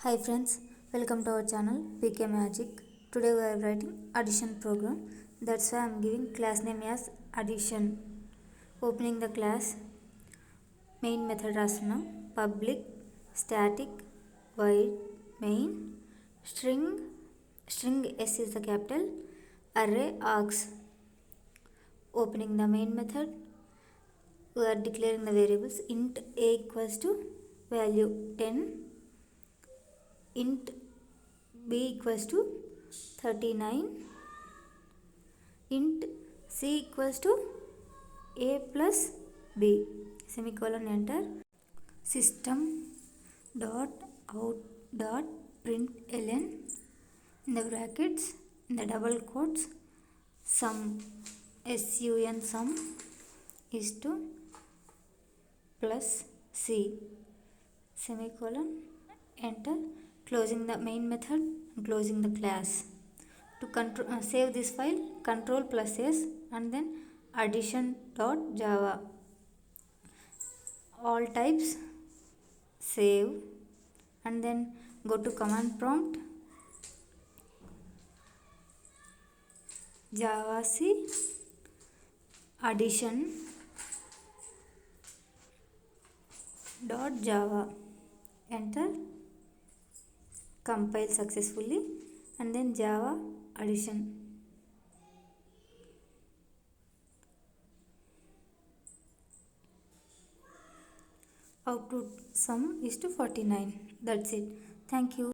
Hi friends, welcome to our channel PK Magic. Today we are writing addition program. That's why I am giving class name as addition. Opening the class, main method rasuna public static void main string s is the capital array args. Opening the main method, we are declaring the variables int a equals to value 10, int b equals to 39, int c equals to a plus b, semicolon, enter. System dot out dot println in the brackets, in the double quotes, sum sum is to plus c, semicolon, enter. Closing the main method and closing the class. To save this file, control plus s and then addition.java. All types, save, and then go to command prompt, javac addition.java, enter. Compile successfully and then java addition. Output sum is to 49. That's it. Thank you.